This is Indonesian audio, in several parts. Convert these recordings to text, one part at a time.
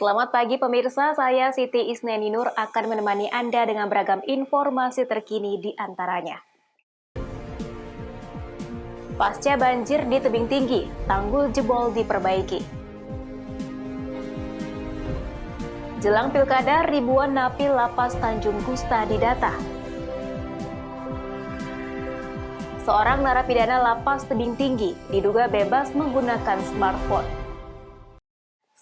Selamat pagi pemirsa, saya Siti Isneninur akan menemani Anda dengan beragam informasi terkini di antaranya. Pasca banjir di tebing tinggi, tanggul jebol diperbaiki. Jelang pilkada, ribuan napi lapas Tanjung Gusta didata. Seorang narapidana lapas tebing tinggi diduga bebas menggunakan smartphone.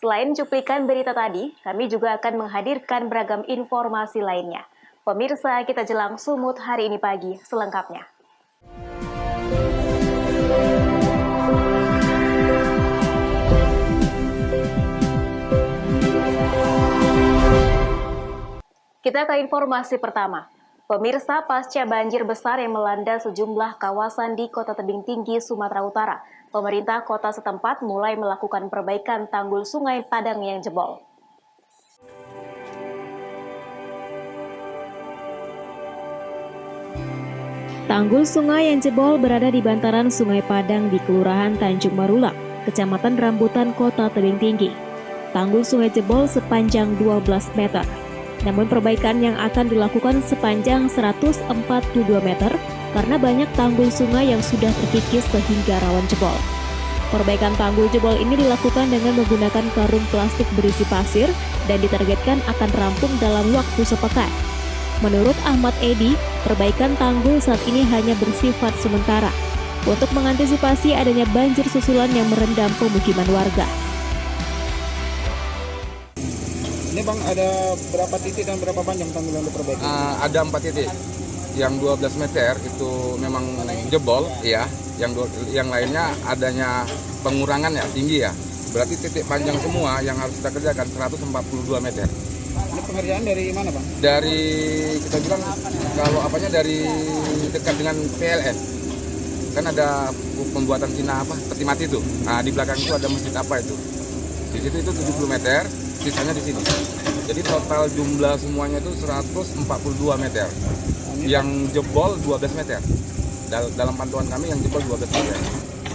Selain cuplikan berita tadi, kami juga akan menghadirkan beragam informasi lainnya. Pemirsa, kita jelang sumut hari ini pagi selengkapnya. Kita ke informasi pertama. Pemirsa, pasca banjir besar yang melanda sejumlah kawasan di Kota Tebing Tinggi, Sumatera Utara, pemerintah kota setempat mulai melakukan perbaikan tanggul Sungai Padang yang jebol. Tanggul sungai yang jebol berada di bantaran Sungai Padang di Kelurahan Tanjung Marulak, Kecamatan Rambutan, Kota Tebing Tinggi. Tanggul sungai jebol sepanjang 12 meter. Namun perbaikan yang akan dilakukan sepanjang 142 meter karena banyak tanggul sungai yang sudah terkikis sehingga rawan jebol. Perbaikan tanggul jebol ini dilakukan dengan menggunakan karung plastik berisi pasir dan ditargetkan akan rampung dalam waktu sepekan. Menurut Ahmad Edi, perbaikan tanggul saat ini hanya bersifat sementara untuk mengantisipasi adanya banjir susulan yang merendam pemukiman warga. Ini Bang, ada berapa titik dan berapa panjang tanggul yang diperbaiki? Ada 4 titik. Yang 12 meter itu memang jebol, ya. Yang lainnya adanya pengurangan ya, tinggi ya. Berarti titik panjang semua yang harus kita kerjakan 142 meter. Ini pengerjaan dari mana Bang? Dari kita bilang dari dekat dengan PLN. Kan ada pembuatan Cina peti mati itu. Nah, di belakang itu ada masjid apa itu. Di situ itu 70 meter. Sisanya di sini. Jadi total jumlah semuanya itu 142 meter. Yang jebol 12 meter. Dalam pantauan kami yang jebol 12 meter.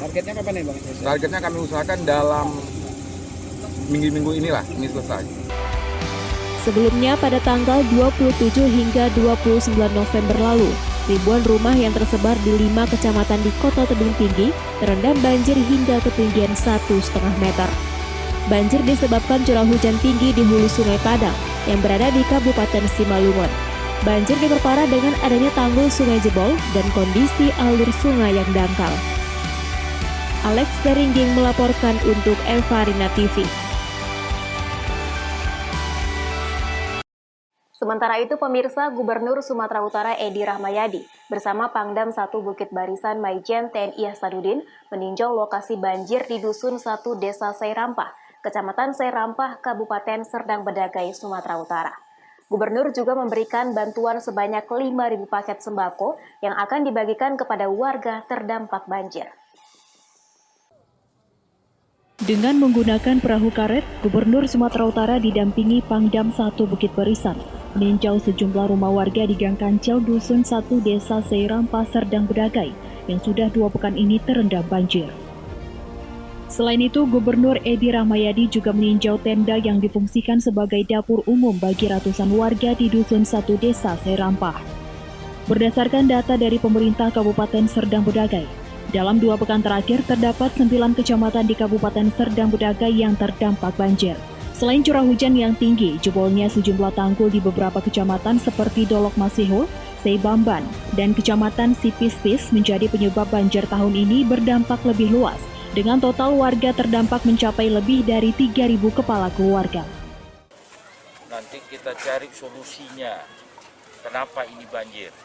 Targetnya kapan nih Bang? Targetnya kami usahakan dalam minggu-minggu inilah, ini selesai. Sebelumnya pada tanggal 27 hingga 29 November lalu, ribuan rumah yang tersebar di 5 kecamatan di Kota Tebing Tinggi terendam banjir hingga ketinggian 1,5 meter. Banjir disebabkan curah hujan tinggi di hulu Sungai Padang yang berada di Kabupaten Simalungun. Banjir diperparah dengan adanya tanggul sungai jebol dan kondisi alur sungai yang dangkal. Alex Daringging melaporkan untuk Evarina TV. Sementara itu, pemirsa, Gubernur Sumatera Utara Edi Rahmayadi bersama Pangdam 1 Bukit Barisan Maijen TNI Hasanuddin meninjau lokasi banjir di Dusun 1 Desa Seirampah, Kecamatan Seirampah, Kabupaten Serdang Bedagai, Sumatera Utara. Gubernur juga memberikan bantuan sebanyak 5.000 paket sembako yang akan dibagikan kepada warga terdampak banjir. Dengan menggunakan perahu karet, Gubernur Sumatera Utara didampingi Pangdam 1 Bukit Barisan meninjau sejumlah rumah warga di Gang Kancil Dusun 1 Desa Seirampah, Serdang Bedagai yang sudah 2 pekan ini terendam banjir. Selain itu, Gubernur Edi Rahmayadi juga meninjau tenda yang difungsikan sebagai dapur umum bagi ratusan warga di Dusun 1 Desa Seirampah. Berdasarkan data dari pemerintah Kabupaten Serdang Bedagai, dalam 2 pekan terakhir terdapat 9 kecamatan di Kabupaten Serdang Bedagai yang terdampak banjir. Selain curah hujan yang tinggi, jebolnya sejumlah tanggul di beberapa kecamatan seperti Dolok Masiho, Seibamban, dan Kecamatan Sipispis menjadi penyebab banjir tahun ini berdampak lebih luas, dengan total warga terdampak mencapai lebih dari 3.000 kepala keluarga. Nanti kita cari solusinya, kenapa ini banjir.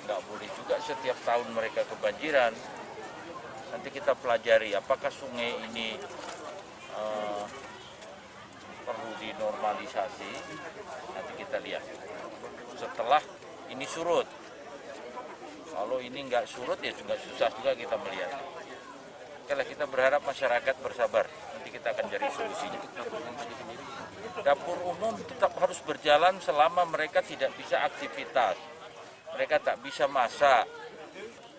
Nggak boleh juga setiap tahun mereka kebanjiran. Nanti kita pelajari apakah sungai ini perlu dinormalisasi. Nanti kita lihat setelah ini surut. Kalau ini nggak surut ya juga susah juga kita melihat. Kalau kita berharap masyarakat bersabar, nanti kita akan cari solusinya. Dapur umum tetap harus berjalan selama mereka tidak bisa aktivitas. Mereka tak bisa masak.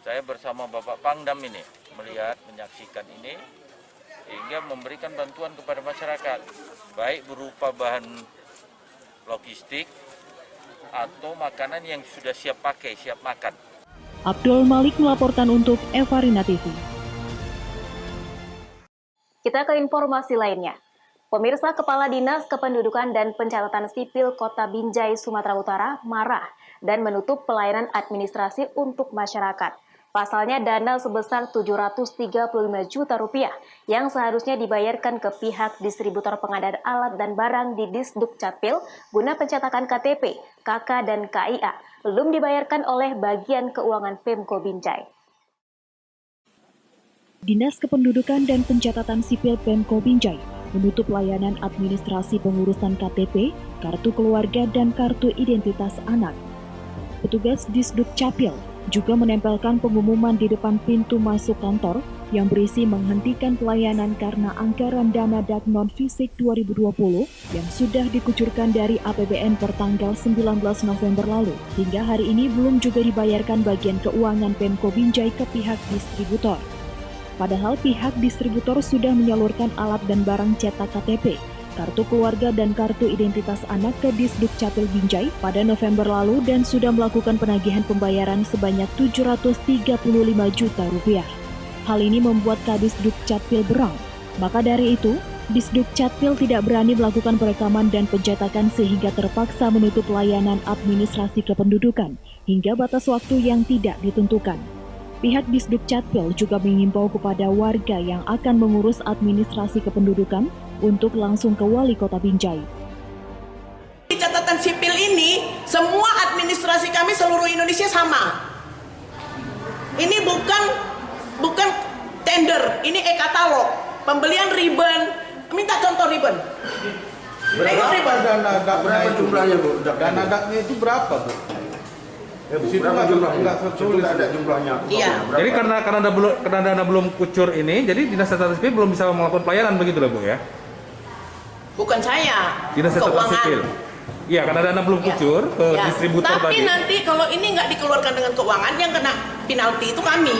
Saya bersama Bapak Pangdam ini melihat, menyaksikan ini. sehingga memberikan bantuan kepada masyarakat, baik berupa bahan logistik atau makanan yang sudah siap pakai, siap makan. Abdul Malik melaporkan untuk Evarina TV. Kita ke informasi lainnya. Pemirsa, Kepala Dinas Kependudukan dan Pencatatan Sipil Kota Binjai, Sumatera Utara marah dan menutup pelayanan administrasi untuk masyarakat. Pasalnya dana sebesar 735 juta rupiah yang seharusnya dibayarkan ke pihak distributor pengadaan alat dan barang di Disduk Capil guna pencetakan KTP, KK, dan KIA belum dibayarkan oleh bagian keuangan Pemko Binjai. Dinas Kependudukan dan Pencatatan Sipil Pemko Binjai menutup layanan administrasi pengurusan KTP, kartu keluarga, dan kartu identitas anak. Petugas Disduk Capil juga menempelkan pengumuman di depan pintu masuk kantor yang berisi menghentikan pelayanan karena anggaran dana dak non-fisik 2020 yang sudah dikucurkan dari APBN per tanggal 19 November lalu. Hingga hari ini belum juga dibayarkan bagian keuangan Pemko Binjai ke pihak distributor. Padahal pihak distributor sudah menyalurkan alat dan barang cetak KTP, kartu keluarga, dan kartu identitas anak ke Disduk Capil Binjai pada November lalu dan sudah melakukan penagihan pembayaran sebanyak 735 juta rupiah. Hal ini membuat Kadisduk Capil berang. Maka dari itu, Disduk Capil tidak berani melakukan perekaman dan pencetakan sehingga terpaksa menutup layanan administrasi kependudukan hingga batas waktu yang tidak ditentukan. Pihak Disduk Capil juga mengimbau kepada warga yang akan mengurus administrasi kependudukan untuk langsung ke Wali Kota Binjai. Di catatan sipil ini, semua administrasi kami seluruh Indonesia sama. Ini bukan tender, ini e-katalog. Pembelian ribbon, minta contoh ribbon. Berapa jumlahnya, Bu? Dana daknya itu berapa, Bu? Berapa jumlahnya? Tidak ada jumlahnya. Iya. Jadi karena dana belum kucur ini, jadi Dinas Catatan Sipil belum bisa melakukan pelayanan begitu lah, Bu ya? Bukan saya, Dinas Catatan Sipil. Iya, karena dana belum kucur ke distributor tapi tadi. Tapi nanti kalau ini nggak dikeluarkan dengan keuangan, yang kena penalti itu kami.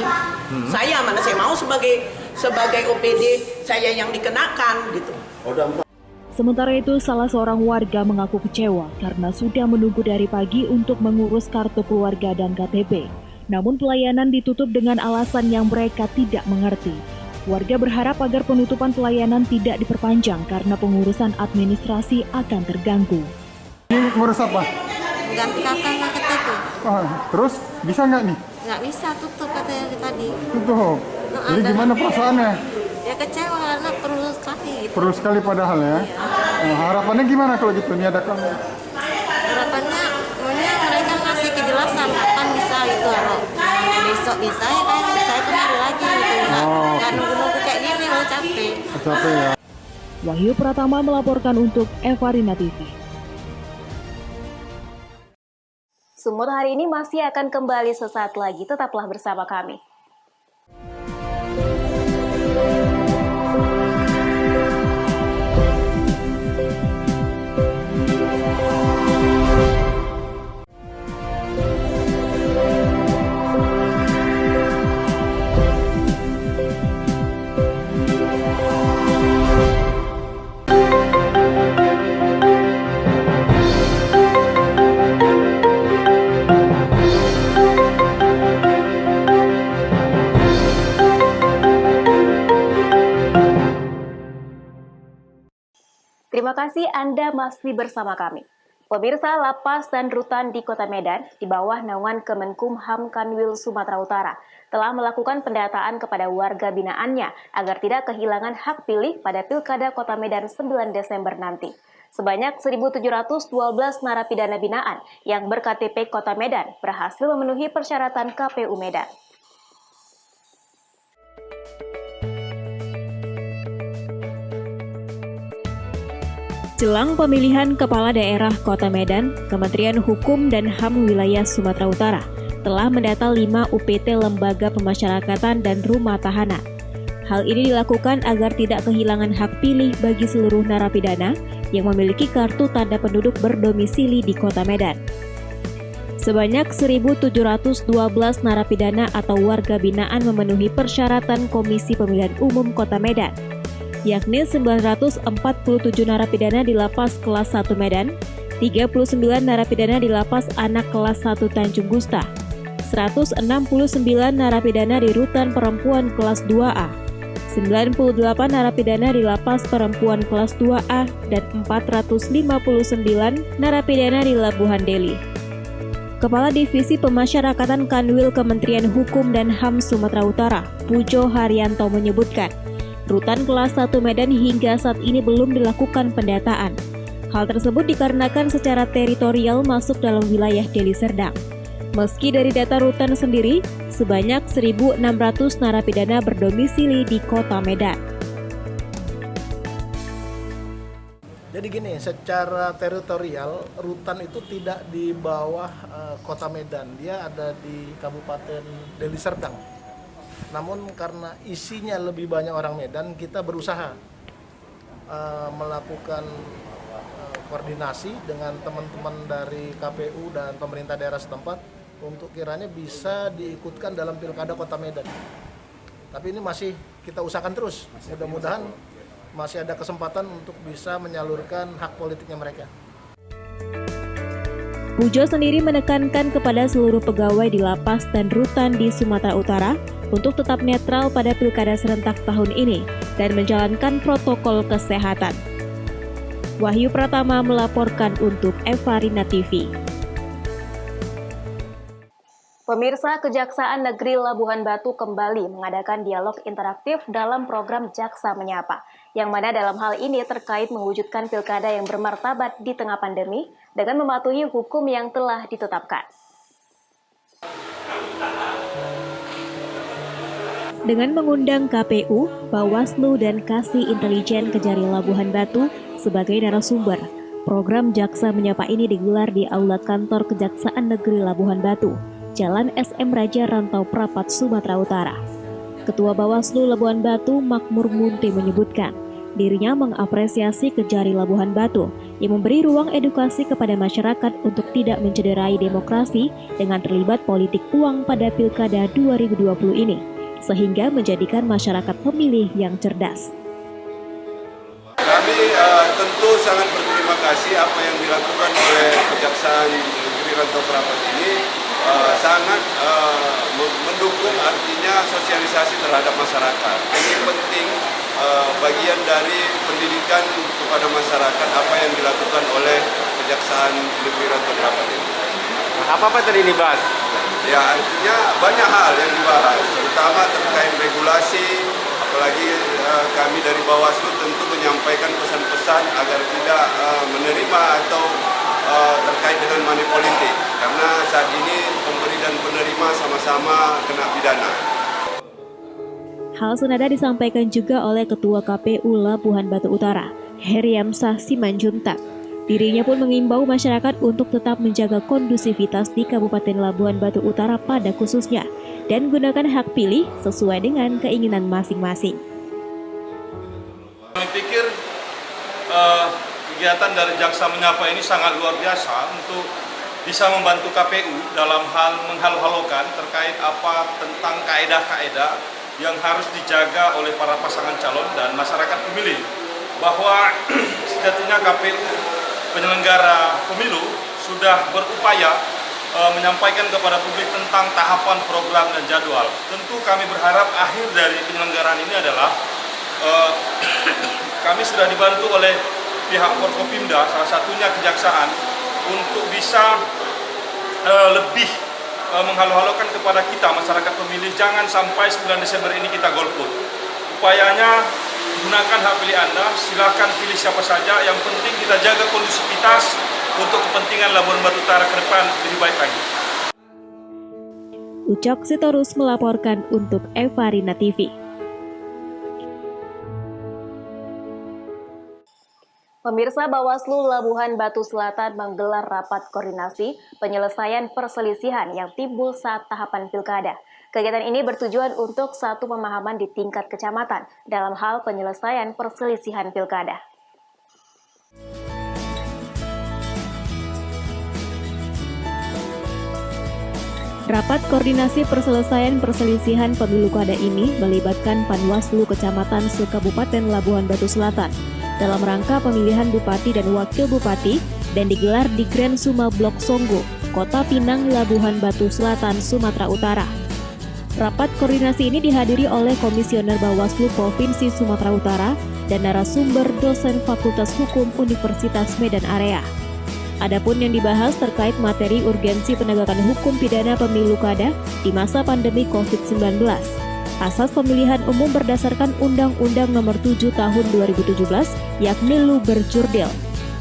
Saya mau sebagai OPD saya yang dikenakan gitu. Sementara itu, salah seorang warga mengaku kecewa karena sudah menunggu dari pagi untuk mengurus kartu keluarga dan KTP. Namun pelayanan ditutup dengan alasan yang mereka tidak mengerti. Warga berharap agar penutupan pelayanan tidak diperpanjang karena pengurusan administrasi akan terganggu. Ini ngurus apa? Ganti kakak nggak KTP. Terus bisa nggak nih? Nggak bisa, tutup katanya tadi. Tutup. Jadi gimana perasaannya? Ya kecewa karena perlu sekali gitu. Perlu sekali padahal ya. Harapannya gimana kalau gitu nih ada kamu? Harapannya maunya mereka ngasih kejelasan kapan bisa itu, kalau besok bisa ya kan saya kembali lagi gitu. Nggak nunggu-nunggu kayak gini, kalau capek. Capek ya. Wahyu Pratama melaporkan untuk Evarina TV. Sumur hari ini masih akan kembali sesaat lagi, tetaplah bersama kami. Terima kasih Anda masih bersama kami. Pemirsa, Lapas dan Rutan di Kota Medan di bawah naungan Kemenkumham Kanwil Sumatera Utara telah melakukan pendataan kepada warga binaannya agar tidak kehilangan hak pilih pada Pilkada Kota Medan 9 Desember nanti. Sebanyak 1.712 narapidana binaan yang ber-KTP Kota Medan berhasil memenuhi persyaratan KPU Medan. Jelang pemilihan Kepala Daerah Kota Medan, Kementerian Hukum dan HAM Wilayah Sumatera Utara telah mendata 5 UPT Lembaga Pemasyarakatan dan Rumah Tahanan. Hal ini dilakukan agar tidak kehilangan hak pilih bagi seluruh narapidana yang memiliki kartu tanda penduduk berdomisili di Kota Medan. Sebanyak 1.712 narapidana atau warga binaan memenuhi persyaratan Komisi Pemilihan Umum Kota Medan. yakni 947 narapidana di Lapas Kelas 1 Medan, 39 narapidana di Lapas Anak Kelas 1 Tanjung Gusta, 169 narapidana di Rutan Perempuan Kelas 2A, 98 narapidana di Lapas Perempuan Kelas 2A, dan 459 narapidana di Labuhan Deli. Kepala Divisi Pemasyarakatan Kanwil Kementerian Hukum dan HAM Sumatera Utara, Pujo Haryanto menyebutkan, Rutan Kelas 1 Medan hingga saat ini belum dilakukan pendataan. Hal tersebut dikarenakan secara teritorial masuk dalam wilayah Deli Serdang. Meski dari data rutan sendiri, sebanyak 1.600 narapidana berdomisili di Kota Medan. Jadi gini, secara teritorial, rutan itu tidak di bawah Kota Medan, dia ada di Kabupaten Deli Serdang. Namun karena isinya lebih banyak orang Medan, kita berusaha melakukan koordinasi dengan teman-teman dari KPU dan pemerintah daerah setempat untuk kiranya bisa diikutkan dalam Pilkada Kota Medan. Tapi ini masih kita usahakan terus, mudah-mudahan masih ada kesempatan untuk bisa menyalurkan hak politiknya mereka. Pujo sendiri menekankan kepada seluruh pegawai di lapas dan rutan di Sumatera Utara untuk tetap netral pada pilkada serentak tahun ini dan menjalankan protokol kesehatan. Wahyu Pratama melaporkan untuk Evarina TV. Pemirsa, Kejaksaan Negeri Labuhan Batu kembali mengadakan dialog interaktif dalam program Jaksa Menyapa, yang mana dalam hal ini terkait mewujudkan pilkada yang bermartabat di tengah pandemi dengan mematuhi hukum yang telah ditetapkan. Dengan mengundang KPU, Bawaslu, dan Kasih Intelijen Kejari Labuhan Batu sebagai narasumber, program Jaksa Menyapa ini digelar di Aula Kantor Kejaksaan Negeri Labuhan Batu, Jalan SM Raja Rantau Prapat, Sumatera Utara. Ketua Bawaslu Labuhan Batu, Makmur Munti, menyebutkan dirinya mengapresiasi Kejari Labuhan Batu yang memberi ruang edukasi kepada masyarakat untuk tidak mencederai demokrasi dengan terlibat politik uang pada Pilkada 2020 ini, sehingga menjadikan masyarakat pemilih yang cerdas. Kami tentu sangat berterima kasih apa yang dilakukan oleh Kejaksaan Negeri Rantau Prapat ini, sangat mendukung artinya sosialisasi terhadap masyarakat. Ini penting bagian dari pendidikan kepada masyarakat apa yang dilakukan oleh Kejaksaan Negeri Rantau Prapat ini. Apa tadi dibahas? Ya, artinya banyak hal yang dibahas, terutama terkait regulasi, apalagi kami dari Bawaslu tentu menyampaikan pesan-pesan agar tidak menerima atau terkait dengan money politik, karena saat ini pemberi dan penerima sama-sama kena pidana. Hal senada disampaikan juga oleh Ketua KPU Labuhan Batu Utara, Heriamsah Simanjuntak. Dirinya pun mengimbau masyarakat untuk tetap menjaga kondusivitas di Kabupaten Labuhan Batu Utara pada khususnya dan gunakan hak pilih sesuai dengan keinginan masing-masing. Kami pikir kegiatan dari Jaksa Menyapa ini sangat luar biasa untuk bisa membantu KPU dalam hal menghalu-halukan terkait apa tentang kaedah-kaedah yang harus dijaga oleh para pasangan calon dan masyarakat pemilih, bahwa sejatinya KPU penyelenggara pemilu sudah berupaya menyampaikan kepada publik tentang tahapan, program, dan jadwal. Tentu kami berharap akhir dari penyelenggaraan ini adalah kami sudah dibantu oleh pihak Forkopimda, salah satunya Kejaksaan, untuk bisa lebih menghalu-halukan kepada kita masyarakat pemilih, jangan sampai 9 Desember ini kita golput. Upayanya gunakan hak pilih Anda, silakan pilih siapa saja, yang penting kita jaga kondusivitas untuk kepentingan Labuhan Batu Utara ke depan lebih baik lagi. Ucok Sitorus melaporkan untuk Evarina TV. Pemirsa, Bawaslu Labuhan Batu Selatan menggelar rapat koordinasi penyelesaian perselisihan yang timbul saat tahapan pilkada. Kegiatan ini bertujuan untuk satu pemahaman di tingkat kecamatan dalam hal penyelesaian perselisihan pilkada. Rapat koordinasi perselesaian perselisihan pemilu kada ini melibatkan Panwaslu Kecamatan Sekabupaten Labuhan Batu Selatan dalam rangka pemilihan Bupati dan Wakil Bupati dan digelar di Grand Suma Blok Songgo, Kota Pinang, Labuhan Batu Selatan, Sumatera Utara. Rapat koordinasi ini dihadiri oleh Komisioner Bawaslu Provinsi Sumatera Utara dan narasumber dosen Fakultas Hukum Universitas Medan Area. Adapun yang dibahas terkait materi urgensi penegakan hukum pidana pemilu kada di masa pandemi COVID-19. Asas pemilihan umum berdasarkan Undang-Undang Nomor 7 Tahun 2017, yakni Luberjurdil.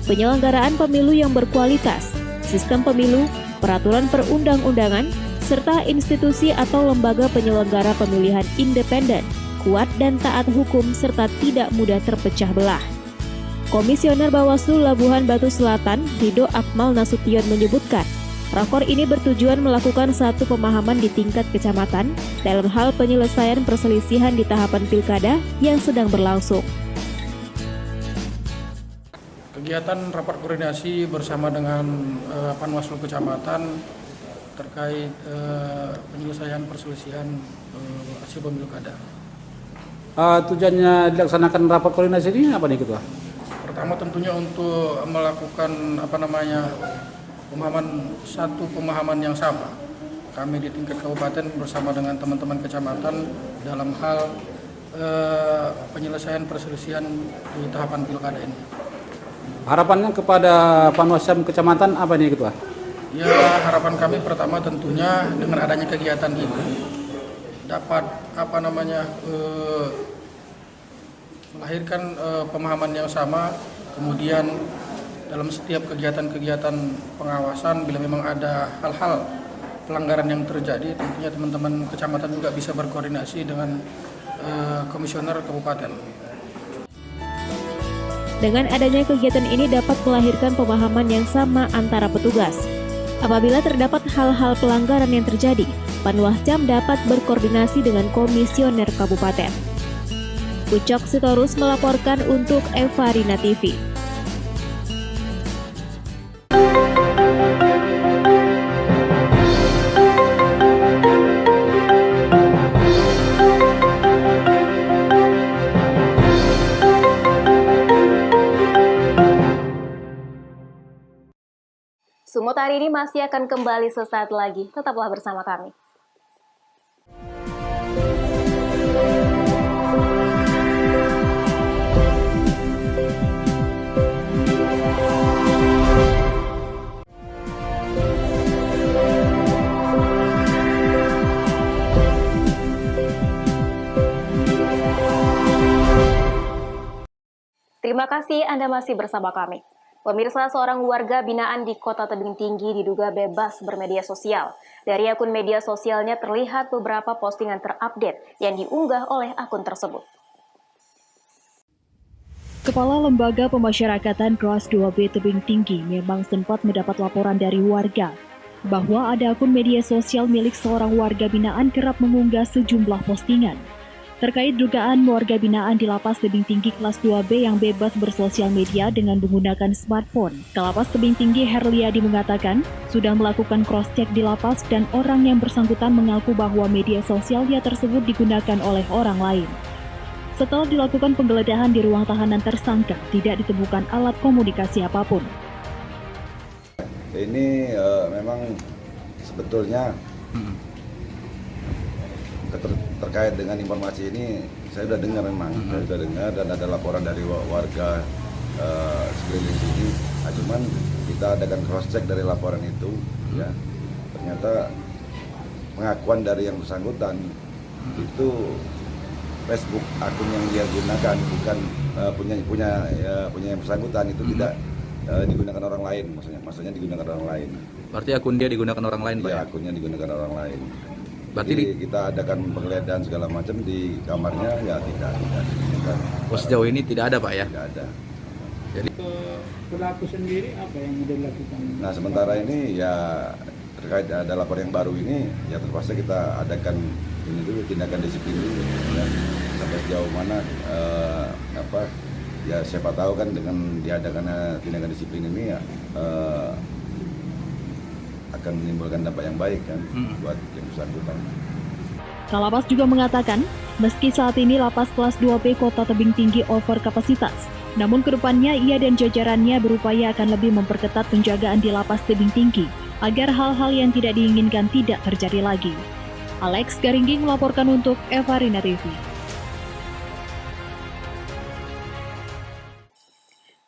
Penyelenggaraan pemilu yang berkualitas, sistem pemilu, peraturan perundang-undangan, serta institusi atau lembaga penyelenggara pemilihan independen, kuat dan taat hukum serta tidak mudah terpecah belah. Komisioner Bawaslu Labuhan Batu Selatan, Rido Akmal Nasution menyebutkan, rakor ini bertujuan melakukan satu pemahaman di tingkat kecamatan dalam hal penyelesaian perselisihan di tahapan pilkada yang sedang berlangsung. Kegiatan rapat koordinasi bersama dengan Panwaslu Kecamatan terkait penyelesaian perselisihan hasil pemilu kada. Tujuannya dilaksanakan rapat koordinasi ini apa nih Ketua? Pertama tentunya untuk melakukan pemahaman yang sama. Kami di tingkat kabupaten bersama dengan teman-teman kecamatan dalam hal penyelesaian perselisihan di tahapan pilkada ini. Harapannya kepada Panwascam Kecamatan apa nih Ketua? Ya, harapan kami pertama tentunya dengan adanya kegiatan ini dapat melahirkan pemahaman yang sama, kemudian dalam setiap kegiatan-kegiatan pengawasan bila memang ada hal-hal pelanggaran yang terjadi, tentunya teman-teman kecamatan juga bisa berkoordinasi dengan komisioner kabupaten. Dengan adanya kegiatan ini dapat melahirkan pemahaman yang sama antara petugas. Apabila terdapat hal-hal pelanggaran yang terjadi, Panwascam dapat berkoordinasi dengan komisioner kabupaten. Ucok Sitorus melaporkan untuk Evarina TV. Sumut hari ini masih akan kembali sesaat lagi. Tetaplah bersama kami. Terima kasih Anda masih bersama kami. Pemirsa, seorang warga binaan di Kota Tebing Tinggi diduga bebas bermedia sosial. Dari akun media sosialnya terlihat beberapa postingan terupdate yang diunggah oleh akun tersebut. Kepala Lembaga Pemasyarakatan Kelas 2B Tebing Tinggi memang sempat mendapat laporan dari warga bahwa ada akun media sosial milik seorang warga binaan kerap mengunggah sejumlah postingan terkait dugaan warga binaan di Lapas Tebing Tinggi kelas 2B yang bebas bersosial media dengan menggunakan smartphone. Kalapas Tebing Tinggi Herliadi mengatakan sudah melakukan cross-check di lapas dan orang yang bersangkutan mengaku bahwa media sosialnya tersebut digunakan oleh orang lain. Setelah dilakukan penggeledahan di ruang tahanan tersangka, tidak ditemukan alat komunikasi apapun. Ini memang sebetulnya terkait dengan informasi ini saya sudah dengar memang, saya sudah dengar dan ada laporan dari warga sekeliling sini. Cuman kita adakan cross check dari laporan itu, ya ternyata pengakuan dari yang bersangkutan itu Facebook akun yang dia gunakan bukan punya yang bersangkutan itu tidak digunakan orang lain, maksudnya digunakan orang lain. Berarti akun dia digunakan orang lain, Pak? Iya, akunnya digunakan orang lain. Berarti jadi kita adakan penggeledahan segala macam di kamarnya, ya tidak. Sejauh ini tidak ada, Pak, ya? Tidak ada. Jadi pelaku sendiri apa yang sudah dilakukan? Nah, sementara ini ya terkait ada lapor yang baru ini, ya terpaksa kita adakan ini dulu, tindakan disiplin dulu, ya. Sampai sejauh mana ya siapa tahu kan dengan diadakannya tindakan disiplin ini ya akan menimbulkan dampak yang baik kan buat yang bersangkutan. Kalapas juga mengatakan, meski saat ini lapas kelas 2B Kota Tebing Tinggi over kapasitas, namun kedepannya ia dan jajarannya berupaya akan lebih memperketat penjagaan di lapas Tebing Tinggi, agar hal-hal yang tidak diinginkan tidak terjadi lagi. Alex Garingging melaporkan untuk Evarina TV.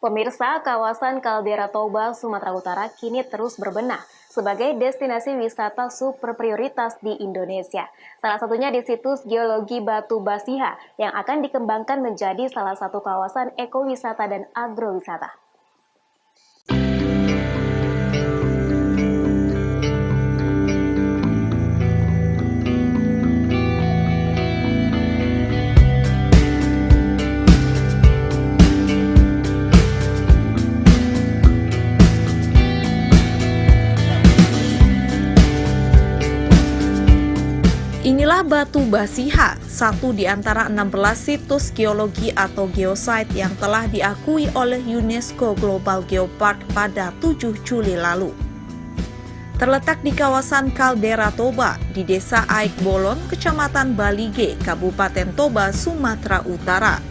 Pemirsa, kawasan Kaldera Toba, Sumatera Utara kini terus berbenah sebagai destinasi wisata super prioritas di Indonesia. Salah satunya di situs geologi Batu Basiha yang akan dikembangkan menjadi salah satu kawasan ekowisata dan agrowisata. Inilah Batu Basiha, satu di antara 16 situs geologi atau geosite yang telah diakui oleh UNESCO Global Geopark pada 7 Juli lalu. Terletak di kawasan Kaldera Toba, di Desa Aik Bolon, Kecamatan Balige, Kabupaten Toba, Sumatera Utara.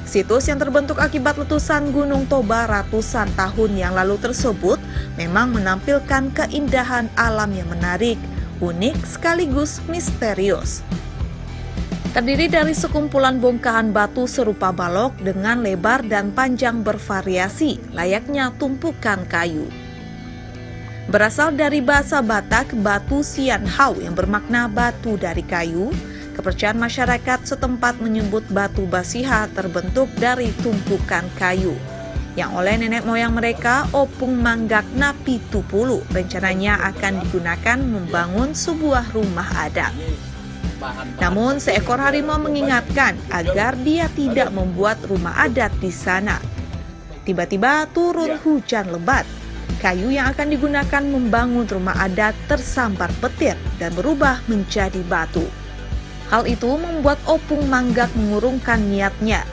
Situs yang terbentuk akibat letusan Gunung Toba ratusan tahun yang lalu tersebut memang menampilkan keindahan alam yang menarik, unik sekaligus misterius. Terdiri dari sekumpulan bongkahan batu serupa balok dengan lebar dan panjang bervariasi, layaknya tumpukan kayu. Berasal dari bahasa Batak, batu sian hau yang bermakna batu dari kayu, kepercayaan masyarakat setempat menyebut Batu Basiha terbentuk dari tumpukan kayu yang oleh nenek moyang mereka, Opung Manggak Napi Tupulu, rencananya akan digunakan membangun sebuah rumah adat. Namun seekor harimau mengingatkan agar dia tidak membuat rumah adat di sana. Tiba-tiba turun hujan lebat. Kayu yang akan digunakan membangun rumah adat tersambar petir dan berubah menjadi batu. Hal itu membuat Opung Manggak mengurungkan niatnya.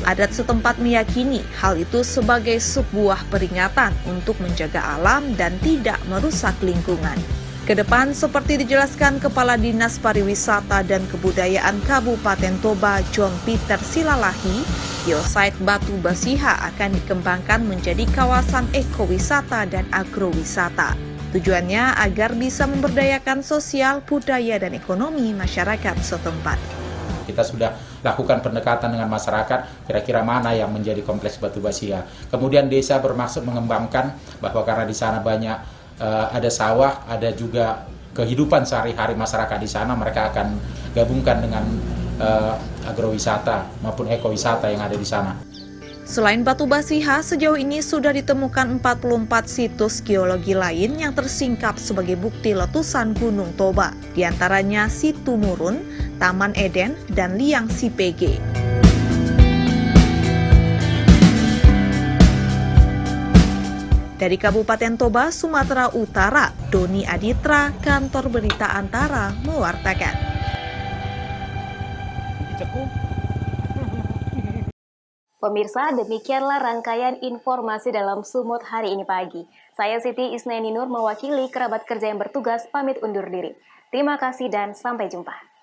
Adat setempat meyakini hal itu sebagai sebuah peringatan untuk menjaga alam dan tidak merusak lingkungan. Kedepan, seperti dijelaskan Kepala Dinas Pariwisata dan Kebudayaan Kabupaten Toba, John Peter Silalahi, geosite Batu Basiha akan dikembangkan menjadi kawasan ekowisata dan agrowisata. Tujuannya agar bisa memberdayakan sosial, budaya, dan ekonomi masyarakat setempat. Kita sudah lakukan pendekatan dengan masyarakat, kira-kira mana yang menjadi kompleks Batu Basiha. Kemudian desa bermaksud mengembangkan bahwa karena di sana banyak ada sawah, ada juga kehidupan sehari-hari masyarakat di sana, mereka akan gabungkan dengan agrowisata maupun ekowisata yang ada di sana. Selain Batu Basiha, sejauh ini sudah ditemukan 44 situs geologi lain yang tersingkap sebagai bukti letusan Gunung Toba, di antaranya Situ Murun, Taman Eden, dan Liang Sipege. Dari Kabupaten Toba, Sumatera Utara, Doni Aditra, Kantor Berita Antara, mewartakan. Pemirsa, demikianlah rangkaian informasi dalam Sumut hari ini pagi. Saya Siti Isnaini Nur mewakili kerabat kerja yang bertugas pamit undur diri. Terima kasih dan sampai jumpa.